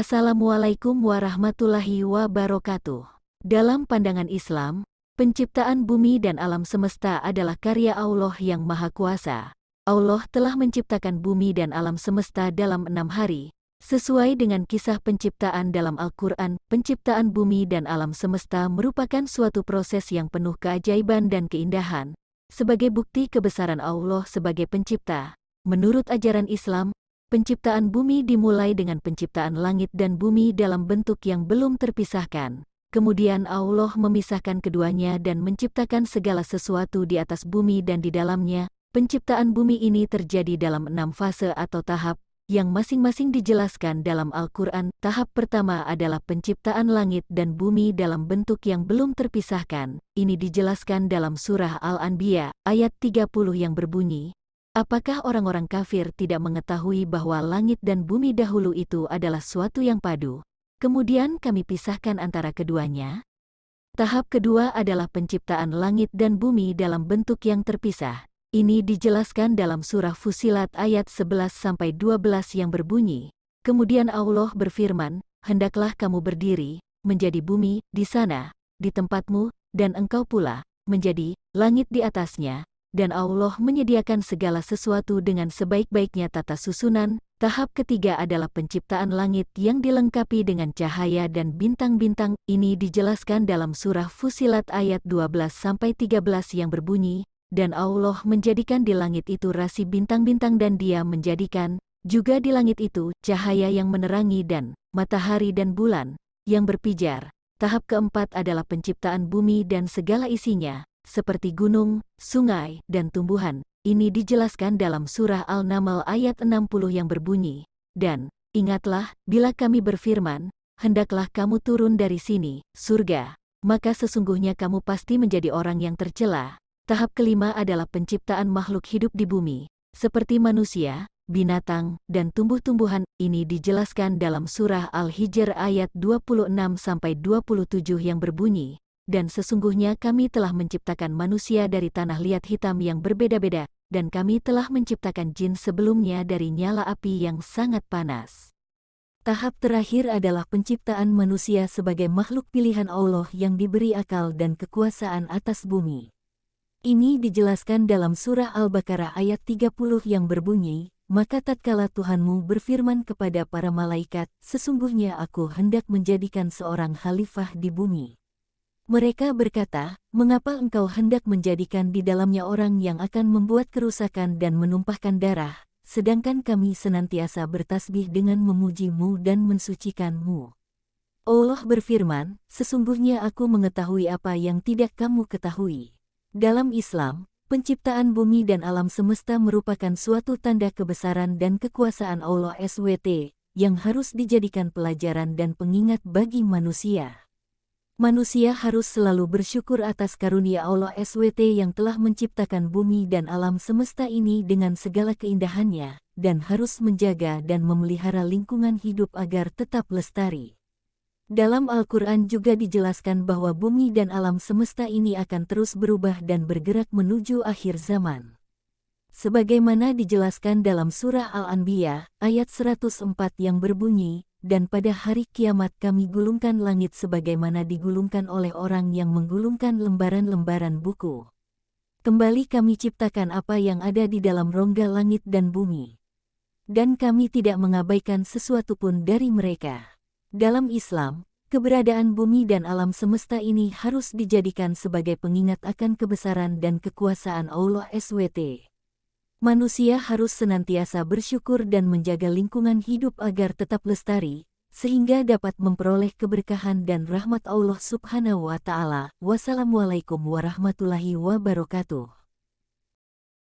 Assalamualaikum warahmatullahi wabarakatuh. Dalam pandangan Islam, penciptaan bumi dan alam semesta adalah karya Allah yang Maha Kuasa. Allah telah menciptakan bumi dan alam semesta dalam 6 hari. Sesuai dengan kisah penciptaan dalam Al-Quran, penciptaan bumi dan alam semesta merupakan suatu proses yang penuh keajaiban dan keindahan. Sebagai bukti kebesaran Allah sebagai pencipta, menurut ajaran Islam, penciptaan bumi dimulai dengan penciptaan langit dan bumi dalam bentuk yang belum terpisahkan. Kemudian Allah memisahkan keduanya dan menciptakan segala sesuatu di atas bumi dan di dalamnya. Penciptaan bumi ini terjadi dalam 6 fase atau tahap, yang masing-masing dijelaskan dalam Al-Quran. Tahap pertama adalah penciptaan langit dan bumi dalam bentuk yang belum terpisahkan. Ini dijelaskan dalam surah Al-Anbiya, ayat 30 yang berbunyi, apakah orang-orang kafir tidak mengetahui bahwa langit dan bumi dahulu itu adalah suatu yang padu? Kemudian kami pisahkan antara keduanya. Tahap kedua adalah penciptaan langit dan bumi dalam bentuk yang terpisah. Ini dijelaskan dalam surah Fussilat ayat 11-12 yang berbunyi, kemudian Allah berfirman, hendaklah kamu berdiri, menjadi bumi, di sana, di tempatmu, dan engkau pula, menjadi langit di atasnya. Dan Allah menyediakan segala sesuatu dengan sebaik-baiknya tata susunan. Tahap ketiga adalah penciptaan langit yang dilengkapi dengan cahaya dan bintang-bintang. Ini dijelaskan dalam surah Fussilat ayat 12-13 yang berbunyi, dan Allah menjadikan di langit itu rasi bintang-bintang dan Dia menjadikan juga di langit itu cahaya yang menerangi dan matahari dan bulan yang berpijar. Tahap keempat adalah penciptaan bumi dan segala isinya, seperti gunung, sungai, dan tumbuhan. Ini dijelaskan dalam surah Al-Naml ayat 60 yang berbunyi, dan ingatlah, bila kami berfirman, hendaklah kamu turun dari sini, surga, maka sesungguhnya kamu pasti menjadi orang yang tercela. Tahap kelima adalah penciptaan makhluk hidup di bumi, seperti manusia, binatang, dan tumbuh-tumbuhan. Ini dijelaskan dalam surah Al-Hijr ayat 26-27 yang berbunyi, dan sesungguhnya kami telah menciptakan manusia dari tanah liat hitam yang berbeda-beda, dan kami telah menciptakan jin sebelumnya dari nyala api yang sangat panas. Tahap terakhir adalah penciptaan manusia sebagai makhluk pilihan Allah yang diberi akal dan kekuasaan atas bumi. Ini dijelaskan dalam surah Al-Baqarah ayat 30 yang berbunyi, maka tatkala Tuhanmu berfirman kepada para malaikat, sesungguhnya aku hendak menjadikan seorang khalifah di bumi. Mereka berkata, mengapa engkau hendak menjadikan di dalamnya orang yang akan membuat kerusakan dan menumpahkan darah, sedangkan kami senantiasa bertasbih dengan memuji-Mu dan mensucikan-Mu. Allah berfirman, sesungguhnya aku mengetahui apa yang tidak kamu ketahui. Dalam Islam, penciptaan bumi dan alam semesta merupakan suatu tanda kebesaran dan kekuasaan Allah SWT, yang harus dijadikan pelajaran dan pengingat bagi manusia. Manusia harus selalu bersyukur atas karunia Allah SWT yang telah menciptakan bumi dan alam semesta ini dengan segala keindahannya, dan harus menjaga dan memelihara lingkungan hidup agar tetap lestari. Dalam Al-Quran juga dijelaskan bahwa bumi dan alam semesta ini akan terus berubah dan bergerak menuju akhir zaman. Sebagaimana dijelaskan dalam surah Al-Anbiya, ayat 104 yang berbunyi, dan pada hari kiamat kami gulungkan langit sebagaimana digulungkan oleh orang yang menggulungkan lembaran-lembaran buku. Kembali kami ciptakan apa yang ada di dalam rongga langit dan bumi. Dan kami tidak mengabaikan sesuatu pun dari mereka. Dalam Islam, keberadaan bumi dan alam semesta ini harus dijadikan sebagai pengingat akan kebesaran dan kekuasaan Allah SWT. Manusia harus senantiasa bersyukur dan menjaga lingkungan hidup agar tetap lestari, sehingga dapat memperoleh keberkahan dan rahmat Allah Subhanahu wa Ta'ala. Wassalamualaikum warahmatullahi wabarakatuh.